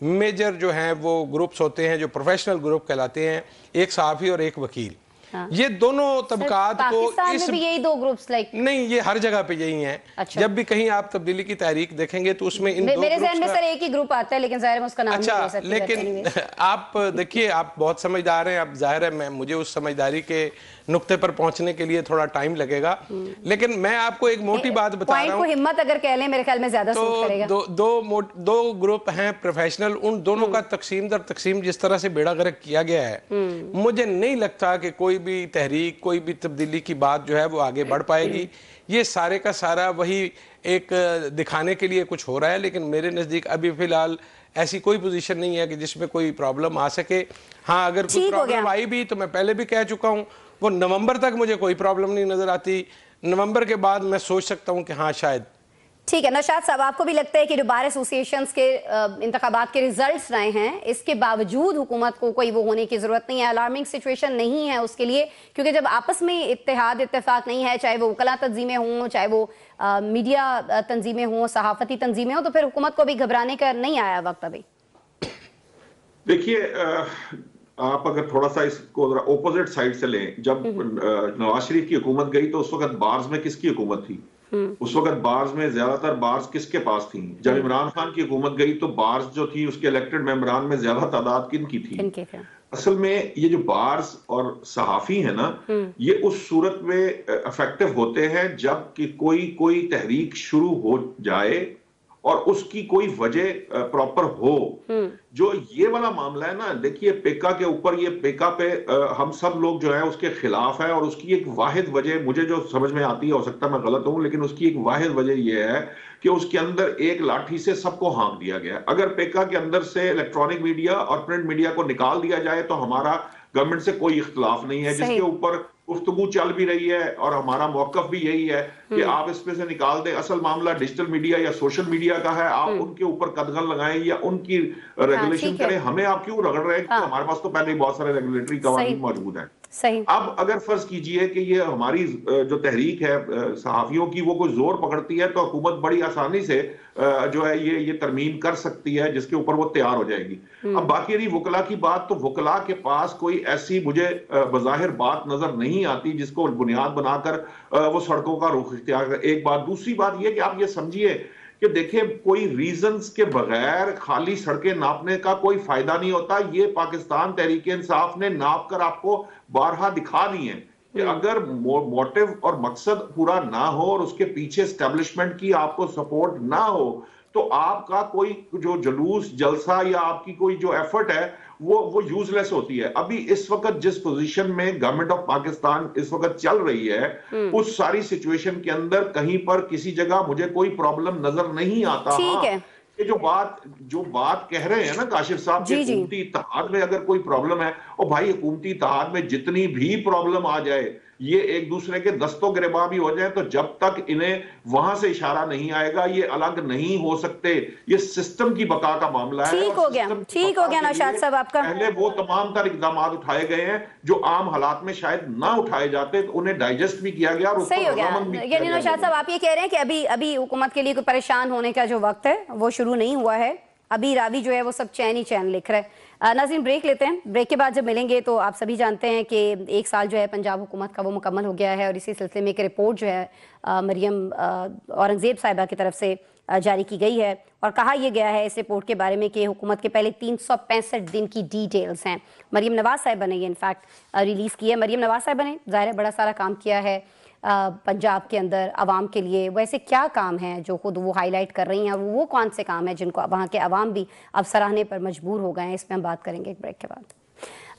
मेजर जो हैं वो ग्रुप्स होते हैं, जो प्रोफेशनल ग्रुप कहलाते हैं, एक सहाफ़ी और एक वकील। हाँ। ये दोनों तबकात को में भी यही 2 ग्रुप्स नहीं, ये हर जगह पे यही हैं। अच्छा। जब भी कहीं आप तब्दीली की तहरीक देखेंगे तो उसमें इन मेरे ज़हन में सर एक ही ग्रुप आता है, लेकिन ज़ाहिर है उसका नाम नहीं ले सकते। लेकिन आप देखिए, आप बहुत समझदार हैं, अब जाहिर है मुझे उस समझदारी के नुक्ते पर पहुंचने के लिए थोड़ा टाइम लगेगा, लेकिन मैं आपको एक मोटी बात बता रहा हूं। हिम्मत अगर कह लें, मेरे ख्याल में ज्यादा सूट करेगा। दो ग्रुप हैं प्रोफेशनल, उन दोनों का तकसीम दर तकसीम जिस तरह से बेड़ा गर्क किया गया है, मुझे नहीं लगता कि कोई भी तहरीक, कोई भी तब्दीली की बात जो है वो आगे बढ़ पाएगी। ये सारे का सारा वही एक दिखाने के लिए कुछ हो रहा है, लेकिन मेरे नजदीक अभी फिलहाल ऐसी कोई पोजीशन नहीं है कि जिसमें कोई प्रॉब्लम आ सके। हाँ, अगर कोई प्रॉब्लम आई भी तो मैं पहले भी कह चुका हूँ, वो नवंबर तक मुझे कोई प्रॉब्लम नहीं नजर आती। नवंबर के बाद मैं सोच सकता हूँ कि हाँ शायद। ठीक है नौशाद साहब, आपको भी लगता है कि जो बार एसोसिएशंस के इंतखाबात के रिजल्ट्स आए हैं, इसके बावजूद हुकूमत को कोई वो होने की जरूरत नहीं है, अलार्मिंग सिचुएशन नहीं है उसके लिए? क्योंकि जब आपस में इत्तेफाक नहीं है, चाहे वो वकला तंजीमें हों, चाहे वो मीडिया तंजीमें हों, सहाफती तंजीमें हों, तो फिर हुकूमत को भी घबराने का नहीं आया वक्त अभी? देखिए, आप अगर थोड़ा सा इसको ओपोजिट साइड से लें, जब नवाज शरीफ की हुकूमत गई तो उस वक्त बार्स में किसकी हुकूमत थी? उस वक्त बार्स में ज्यादातर बार्स किसके पास थी? जब इमरान खान की हुकूमत गई तो बार्स जो थी उसके इलेक्टेड मेंबरान में ज्यादा तादाद किनकी थी? असल में ये जो बार्स और सहाफी है ना, ये उस सूरत में इफेक्टिव होते हैं जब कि कोई तहरीक शुरू हो जाए और उसकी कोई वजह प्रॉपर हो। जो ये वाला मामला है ना, देखिए पेका के ऊपर, ये पेका पे हम सब लोग जो है उसके खिलाफ है, और उसकी एक वाहिद वजह मुझे जो समझ में आती है, हो सकता है मैं गलत हूं, लेकिन उसकी एक वाहिद वजह ये है कि उसके अंदर एक लाठी से सबको हाँक दिया गया। अगर पेका के अंदर से इलेक्ट्रॉनिक मीडिया और प्रिंट मीडिया को निकाल दिया जाए तो हमारा गवर्नमेंट से कोई इख्तिलाफ नहीं है, जिसके ऊपर गुफ्तगू चल भी रही है, और हमारा मौकफ भी यही है कि आप इसमें से निकाल दें। असल मामला डिजिटल मीडिया या सोशल मीडिया का है, आप उनके ऊपर कदगन लगाएं या उनकी रेगुलेशन करें। हमें आप क्यों रगड़ रहे हैं? क्योंकि हमारे पास तो पहले ही बहुत सारे रेगुलेटरी कवानीन मौजूद हैं। अब अगर फर्ज कीजिए कि ये हमारी जो तहरीक है सहाफियों की, वो कोई जोर पकड़ती है, तो हुकूमत बड़ी आसानी से जो है ये तरमीम कर सकती है, जिसके ऊपर वो तैयार हो जाएगी। अब बाकी रही वकला की बात, तो वकला के पास कोई ऐसी मुझे बज़ाहिर बात नजर नहीं आती जिसको बुनियाद बनाकर वो सड़कों का रुख इख्तियार करे। एक बात, दूसरी बात ये कि आप ये समझिए कि देखिए कोई रीजंस के बगैर खाली सड़कें नापने का कोई फायदा नहीं होता। ये पाकिस्तान तहरीक इंसाफ ने नाप कर आपको बारहा दिखा दी है कि अगर मोटिव और मकसद पूरा ना हो और उसके पीछे एस्टेब्लिशमेंट की आपको सपोर्ट ना हो तो आपका कोई जो जुलूस जलसा या आपकी कोई जो एफर्ट है वो यूजलेस होती है। अभी इस वक्त जिस पोजीशन में गवर्नमेंट ऑफ पाकिस्तान इस वक्त चल रही है उस सारी सिचुएशन के अंदर कहीं पर किसी जगह मुझे कोई प्रॉब्लम नजर नहीं आता। ठीक है, ये जो बात कह रहे हैं ना काशिफ साहब कि हुकूमती इत्तेहाद में अगर कोई प्रॉब्लम है, और भाई हुकूमती इत्तेहाद में जितनी भी प्रॉब्लम आ जाए, ये एक दूसरे के दस्तों गिरबां भी हो जाए, तो जब तक इन्हें वहां से इशारा नहीं आएगा ये अलग नहीं हो सकते। ये सिस्टम की बका का मामला है। ठीक हो गया नौशाद साहब आपका। पहले वो तमाम तर इकदाम उठाए गए हैं जो आम हालात में शायद ना उठाए जाते, तो उन्हें डाइजेस्ट भी किया गया और सही हो गया। यानी नौशाद साहब आप ये कह रहे हैं कि अभी हुकूमत के लिए कोई परेशान होने का जो वक्त है वो शुरू नहीं हुआ है, अभी रावी जो है वो सब चैन ही चैन लिख रहा है। नाज़रीन ब्रेक लेते हैं, ब्रेक के बाद जब मिलेंगे तो आप सभी जानते हैं कि 1 साल जो है पंजाब हुकूमत का वो मुकम्मल हो गया है और इसी सिलसिले में एक रिपोर्ट जो है मरियम औरंगजेब साहिबा की तरफ से जारी की गई है और कहा यह गया है इस रिपोर्ट के बारे में कि हुकूमत के पहले 365 दिन की डिटेल्स हैं। मरियम नवाज साहिबा ने ये इनफैक्ट रिलीज़ की है। मरियम नवाज साहिबा ने ज़ाहिर है बड़ा सारा काम किया है पंजाब के अंदर आवाम के लिए। वैसे क्या काम है जो खुद वो हाईलाइट कर रही हैं, वो कौन से काम है जिनको वहाँ के अवाम भी अब सराहने पर मजबूर हो गए हैं, इस पर हम बात करेंगे एक ब्रेक के बाद।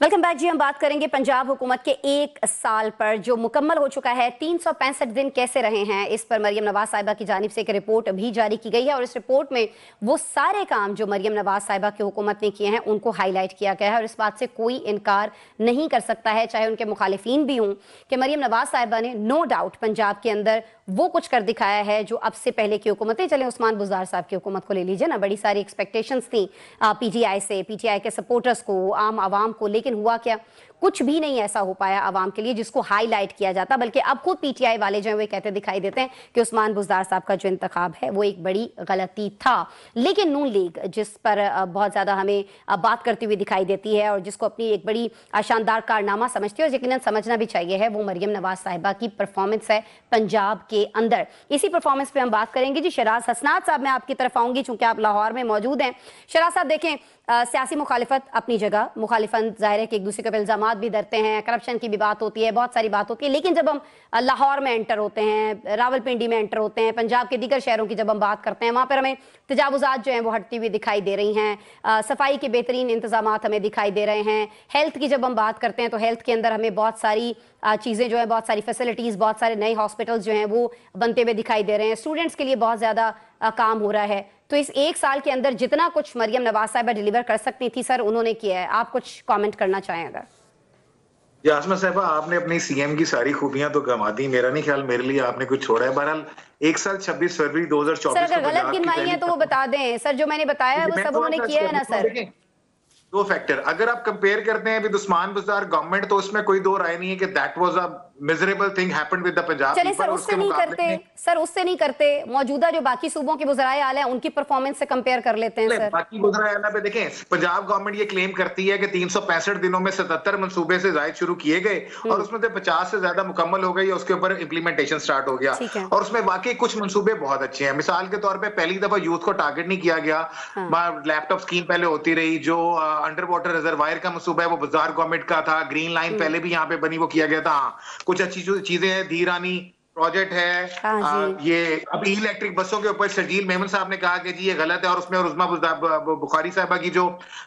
वेलकम बैक जी। हम बात करेंगे पंजाब हुकूमत के 1 साल पर जो मुकम्मल हो चुका है। 365 दिन कैसे रहे हैं, इस पर मरियम नवाज साहिबा की जानिब से एक रिपोर्ट भी जारी की गई है और इस रिपोर्ट में वो सारे काम जो मरियम नवाज साहिबा की हुकूमत ने किए हैं उनको हाईलाइट किया गया है और इस बात से कोई इनकार नहीं कर सकता है, चाहे उनके मुखालिफिन भी हों, कि मरियम नवाज साहिबा ने नो डाउट पंजाब के अंदर वो कुछ कर दिखाया है जो अब से पहले की हुकूमतें, चले उस्मान बुज़दार साहब की हुकूमत को ले लीजिए ना, बड़ी सारी एक्सपेक्टेशंस थी पीटीआई से, पीटीआई के सपोर्टर्स को, आम आवाम को, लेकिन हुआ क्या, कुछ भी नहीं ऐसा हो पाया आवाम के लिए जिसको हाईलाइट किया जाता। बल्कि अब खुद पीटीआई वाले जो है वो कहते दिखाई देते हैं कि उस्मान बुज़दार साहब का जो इंतखाब है वो एक बड़ी गलती था। लेकिन नून लीग जिस पर बहुत ज़्यादा हमें बात करती हुई दिखाई देती है और जिसको अपनी एक बड़ी शानदार कारनामा समझती है और यकीनन समझना भी चाहिए है, वो मरियम नवाज साहिबा की परफॉर्मेंस है पंजाब के अंदर। इसी परफॉर्मेंस पर हम बात करेंगे जी। शराज हसनात साहब, मैं आपकी तरफ आऊँगी चूँकि आप लाहौर में मौजूद हैं। शराज साहब देखें, सियासी मुखालिफत अपनी जगह, मुखालिफत जाहिर है कि एक दूसरे के ऊपर इल्जामात भी धरते हैं, करप्शन की भी बात होती है, बहुत सारी बात होती है, लेकिन जब हम लाहौर में एंटर होते हैं, रावलपिंडी में एंटर होते हैं, पंजाब के दीगर शहरों की जब हम बात करते हैं, वहाँ पर हमें तजावुज़ात जो हैं वो हटती हुई दिखाई दे रही हैं। सफाई के बेहतरीन इंतजामात हमें दिखाई दे रहे हैं। हेल्थ की जब हम बात करते हैं तो हेल्थ के अंदर हमें बहुत सारी चीज़ें जो है, बहुत सारी फैसिलिटीज़, बहुत सारे नए हॉस्पिटल्स जो हैं वो बनते हुए दिखाई दे रहे हैं। स्टूडेंट्स के लिए बहुत ज़्यादा काम हो रहा है। तो इस 1 साल के अंदर जितना कुछ मरियम नवाज साहिबा डिलीवर कर सकती थी सर, उन्होंने किया है। आप कुछ कमेंट करना चाहें अगर? आसमा साहिबा, आपने अपनी सीएम की सारी खूबियां तो गंवा दी। मेरा नहीं ख्याल मेरे लिए आपने कुछ छोड़ा है। बहरहाल 1 साल 26 फरवरी 2024 सर अगर गलत गिनवाई है तो वो बता दें सर, जो मैंने बताया है वो सब उन्होंने किया है ना सर। 2 फैक्टर अगर आप कंपेयर करते हैं विद उस्मान बुज़दार गवर्नमेंट तो उसमें कोई 2 राय नहीं है कि that was a miserable thing happened with the Punjab. चलिए सर उससे नहीं करते मौजूदा जो बाकी सूबों के वज़राए आला हैं उनकी परफॉर्मेंस से कंपेयर कर लेते हैं सर। बाकी वज़राए आला पे देखें, पंजाब गवर्नमेंट ये क्लेम करती है कि 365 दिनों में 77 मंसूबे से जायद शुरू किए गए और उसमें से 50 से ज्यादा मुकम्मल हो गई, उसके ऊपर इंप्लीमेंटेशन स्टार्ट हो गया और उसमें वाकई कुछ मंसूबे बहुत अच्छे हैं। मिसाल के तौर पर पहली दफा यूथ को टारगेट नहीं किया गया। लैपटॉप स्कीम पहले होती रही, जो अंडर वाटर रिजर्वायर का मंसूबा है वो बुज़दार गवर्नमेंट का था। ग्रीन लाइन पहले भी यहाँ पे बनी, वो किया गया था। कुछ अच्छी चीजें हैं, धीरानी प्रोजेक्ट है। ये अभी इलेक्ट्रिक बसों के ऊपर शर्जील मेमन साहब ने कहा कि जी ये गलत है और उसमें उस्मा बुखारी साहबा की जो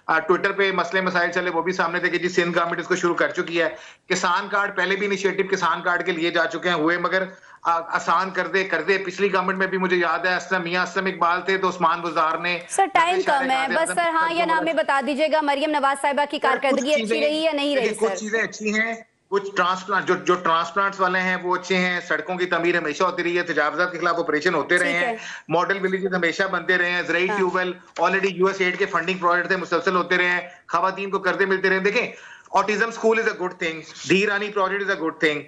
ट्विटर पे मसले मसाइल चले वो भी सामने थे कि जी सिंध गवर्नमेंट इसको शुरू कर चुकी है। किसान कार्ड पहले भी इनिशिएटिव किसान कार्ड के लिए जा चुके हैं, हुए मगर आसान कर दे। पिछली गवर्नमेंट में भी मुझे याद है असलम मियां असलम इकबाल थे तो उस्मान बुज़दार ने। सर टाइम कम है बस सर, हाँ ये नाम बता दीजिएगा, मरियम नवाज साहिबा की कारकर्दगी अच्छी रही या नहीं रही? कुछ चीजें अच्छी हैं, कुछ ट्रांसप्लांट जो ट्रांसप्लांट्स वाले हैं वो अच्छे हैं। सड़कों की तमीर हमेशा होती रही है, तजावुज़ात के खिलाफ ऑपरेशन होते रहे हैं, मॉडल विलेजेस हमेशा बनते रहे हैं, ज़राई ट्यूबवेल ऑलरेडी यूएसएड के फंडिंग प्रोजेक्ट थे मुसलसल होते रहे हैं, खवातीन को कर्जे मिलते रहे। देखें, autism school is a good thing, Dhirani project is a good thing,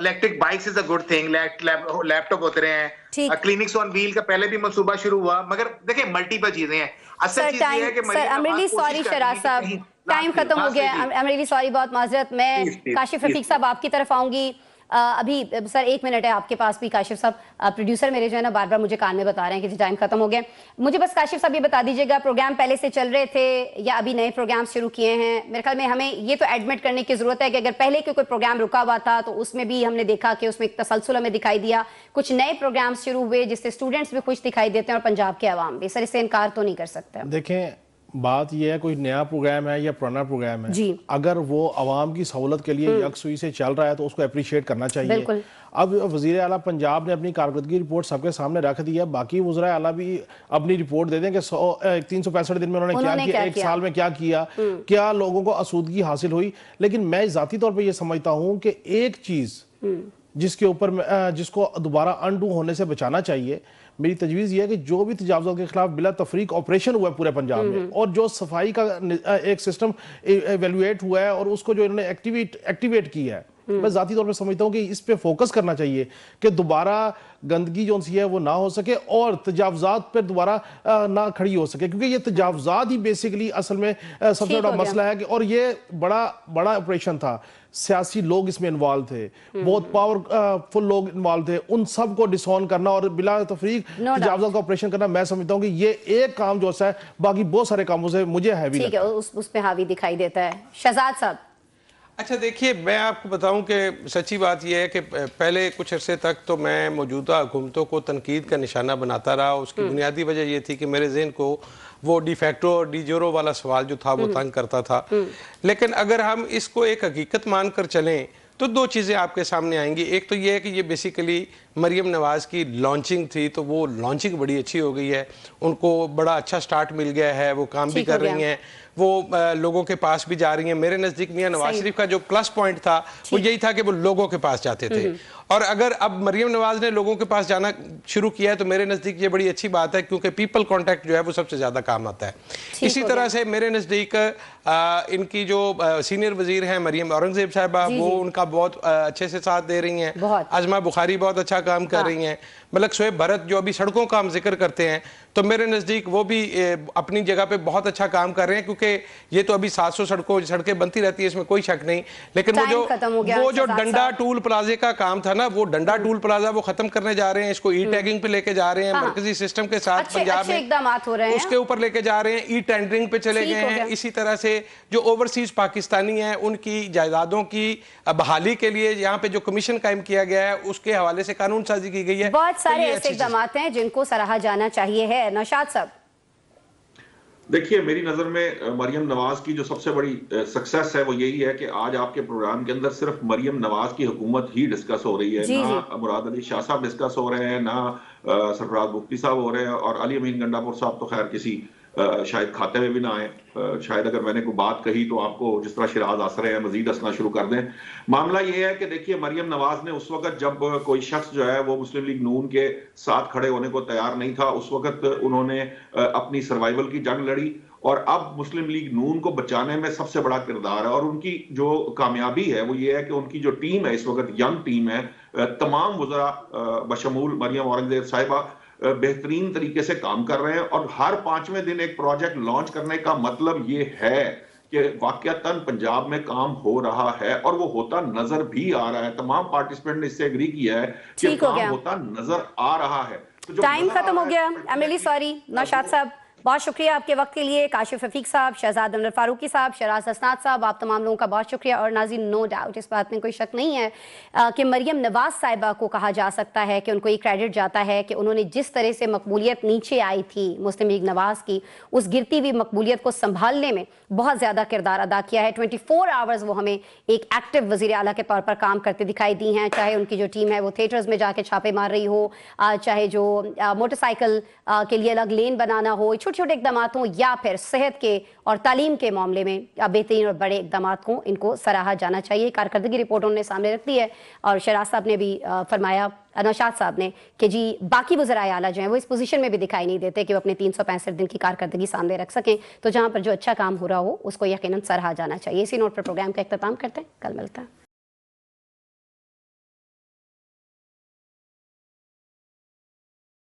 electric bikes is a good thing, laptop होते रहे हैं, क्लिनिक्स ऑन व्हील का पहले भी मंसूबा शुरू हुआ। मगर देखिए मल्टीपल चीजें हैं। असल चीज ये है कि सॉरी शराज साहब टाइम खत्म हो गया। आई एम रियली सॉरी, बहुत माजरत। मैं काशिफ रफीक साहब आपकी तरफ आऊंगी। अभी सर 1 मिनट है आपके पास भी काशिफ साहब, प्रोड्यूसर मेरे जो है ना बार बार मुझे कान में बता रहे हैं कि टाइम खत्म हो गया। मुझे बस काशिफ साहब ये बता दीजिएगा, प्रोग्राम पहले से चल रहे थे या अभी नए प्रोग्राम शुरू किए हैं? मेरे ख्याल में हमें ये तो एडमिट करने की जरूरत है कि अगर पहले कोई प्रोग्राम रुका हुआ था तो उसमें भी हमने देखा कि उसमें एक तसलसल हमें दिखाई दिया, कुछ नए प्रोग्राम शुरू हुए जिससे स्टूडेंट्स भी खुश दिखाई देते हैं और पंजाब के अवाम भी। सर इससे इनकार तो नहीं कर सकते। देखें, बात यह है कोई नया प्रोग्राम है या पुराना प्रोग्राम है, जी। अगर वो आवाम की सहूलत के लिए यकसुई से चल रहा है तो उसको अप्रिशिएट करना चाहिए। बिल्कुल। अब वज़ीर आला पंजाब ने अपनी कारकर्दगी रिपोर्ट सबके सामने रख दी है, बाकी वज़ीर आला भी अपनी रिपोर्ट दे दें कि 365 दिन में उन्होंने क्या किया, एक साल में क्या किया, क्या लोगों को आसूदगी हासिल हुई। लेकिन मैं ज़ाती तौर पर यह समझता हूँ कि एक चीज़ जिसके ऊपर जिसको दोबारा अनडू होने से बचाना चाहिए, मेरी तजवीज़ ये है कि जो भी तजावुज़ात के खिलाफ बिला तफरीक ऑपरेशन हुआ है पूरे पंजाब में, और जो सफाई का एक सिस्टम एवेल्युएट हुआ है और उसको जो इन्होंने एक्टिवेट किया है, मैं ज़ाती तौर पर समझता हूँ कि इस पे फोकस करना चाहिए कि दोबारा गंदगी जो सी है वो ना हो सके और तजावुज़ात पर दोबारा ना खड़ी हो सके, क्योंकि ये तजावुज़ात ही बेसिकली असल में सबसे बड़ा मसला है कि, और ये बड़ा ऑपरेशन था, सियासी लोग इसमें इन्वॉल्व थे, बहुत पावरफुल लोग इन्वॉल्व थे, उन सब को डिसऑन करना और बिला तफरीक तजावुज़ात का ऑपरेशन करना, मैं समझता हूँ कि ये एक काम जो है बाकी बहुत सारे कामों से मुझे हैवी लगता है। उस पे हावी दिखाई देता है। शहजाद साहब, अच्छा देखिए, मैं आपको बताऊं कि सच्ची बात यह है कि पहले कुछ अरसे तक तो मैं मौजूदा हुकूमतों को तनकीद का निशाना बनाता रहा। उसकी बुनियादी वजह यह थी कि मेरे ज़हन को वो डिफैक्टो और डी जोरो वाला सवाल जो था वो तंग करता था। लेकिन अगर हम इसको एक हकीकत मानकर चलें तो दो चीज़ें आपके सामने आएंगी। एक तो ये है कि ये बेसिकली मरियम नवाज़ की लॉन्चिंग थी, तो वो लॉन्चिंग बड़ी अच्छी हो गई है, उनको बड़ा अच्छा स्टार्ट मिल गया है, वो काम भी कर रही हैं, वो लोगों के पास भी जा रही हैं। मेरे नज़दीक मियां नवाज शरीफ का जो प्लस पॉइंट था वो यही था कि वो लोगों के पास जाते थे, और अगर अब मरियम नवाज ने लोगों के पास जाना शुरू किया है तो मेरे नज़दीक ये बड़ी अच्छी बात है, क्योंकि पीपल कॉन्टैक्ट जो है वो सबसे ज़्यादा काम आता है। इसी तरह से मेरे नज़दीक इनकी जो सीनियर वजीर हैं मरियम औरंगजेब साहिबा, वो उनका बहुत अच्छे से साथ दे रही हैं। आजमा बुखारी बहुत अच्छा काम कर रही हैं। मलक शोएब भरत जो अभी सड़कों का हम जिक्र करते हैं, तो मेरे नज़दीक वो भी अपनी जगह पे बहुत अच्छा काम कर रहे हैं, क्योंकि ये तो अभी 700 सड़कें बनती रहती है, इसमें कोई शक नहीं। लेकिन वो जो डंडा टूल प्लाजे का काम था ना, वो डंडा टूल प्लाजा वो खत्म करने जा रहे हैं, इसको ई टैगिंग पे लेके जा रहे हैं, मरकजी सिस्टम के साथ पंजाब में इक़दामात हो रहे हैं, उसके ऊपर लेके जा रहे हैं, ई टेंडरिंग पे चले गए हैं। इसी तरह से जो ओवरसीज पाकिस्तानी हैं उनकी जायदादों की बहाली के लिए यहाँ पे जो कमीशन कायम किया गया है उसके हवाले से कानून साजी की गई है। बहुत सारे ऐसे इक़दामात हैं जिनको सराहा जाना चाहिए है। नौशाद साहब, देखिए, मेरी नजर में मरियम नवाज की जो सबसे बड़ी सक्सेस है वो यही है कि आज आपके प्रोग्राम के अंदर सिर्फ मरियम नवाज की हुकूमत ही डिस्कस हो रही है, ना मुराद अली शाह साहब डिस्कस हो रहे हैं, ना सरफराज मुफ्ती साहब हो रहे हैं, और अली अमीन गंडापुर साहब तो खैर किसी शायद खाते में भी ना आए। शायद अगर मैंने कोई बात कही तो आपको जिस तरह शिराज हंस रहे हैं मजीद हंसना शुरू कर दें। मामला ये है कि देखिए, मरियम नवाज ने उस वक्त जब कोई शख्स जो है वो मुस्लिम लीग नून के साथ खड़े होने को तैयार नहीं था, उस वक्त उन्होंने अपनी सर्वाइवल की जंग लड़ी, और अब मुस्लिम लीग नून को बचाने में सबसे बड़ा किरदार है। और उनकी जो कामयाबी है वो ये है कि उनकी जो टीम है इस वक्त यंग टीम है, तमाम वज़रा बशमूल मरियम औरंगजेब साहिबा बेहतरीन तरीके से काम कर रहे हैं, और हर 5वें दिन एक प्रोजेक्ट लॉन्च करने का मतलब ये है कि वाकयातन पंजाब में काम हो रहा है, और वो होता नजर भी आ रहा है। तमाम पार्टिसिपेंट ने इससे एग्री किया है कि काम होता नजर आ रहा है। तो टाइम खत्म हो गया, I am really sorry. Naushad साहब, बहुत शुक्रिया आपके वक्त के लिए। काशिफ रफीक साहब, शहजाद अनवर फारूकी साहब, शराज हसनात साहब, आप तमाम लोगों का बहुत शुक्रिया। और नाज़रीन, नो डाउट इस बात में कोई शक नहीं है कि मरियम नवाज साहिबा को कहा जा सकता है कि उनको ये क्रेडिट जाता है कि उन्होंने जिस तरह से मकबूलियत नीचे आई थी मुस्लिम लीग नवाज की, उस गिरती हुई मकबूलियत को संभालने में बहुत ज़्यादा किरदार अदा किया है। 24 आवर्स वो हमें एक एक्टिव वज़ीर आला के तौर पर काम करते दिखाई दी हैं, चाहे उनकी जो टीम है वो थिएटर्स में जाके छापे मार रही हो, चाहे जो मोटरसाइकिल के लिए अलग लेन बनाना हो, छोटे छोटे इक़दाम हों, या फिर सेहत के और तालीम के मामले में बेहतरीन और बड़े इक़दाम हों, इनको सराहा जाना चाहिए। कारकर्दगी रिपोर्ट उन्होंने सामने रख दी है, और शराज साहब ने भी फरमाया, नौशाद साहब ने, कि जी बाकी वज़राए आला जो हैं वो इस पोजीशन में भी दिखाई नहीं देते कि वो अपने 365 दिन की कारकर्दगी सामने रख सकें। तो जहाँ पर जो अच्छा काम हो रहा हो उसको यकीनन सराहा जाना चाहिए। इसी नोट पर प्रोग्राम का इख्तिताम करते हैं, कल मिलता है।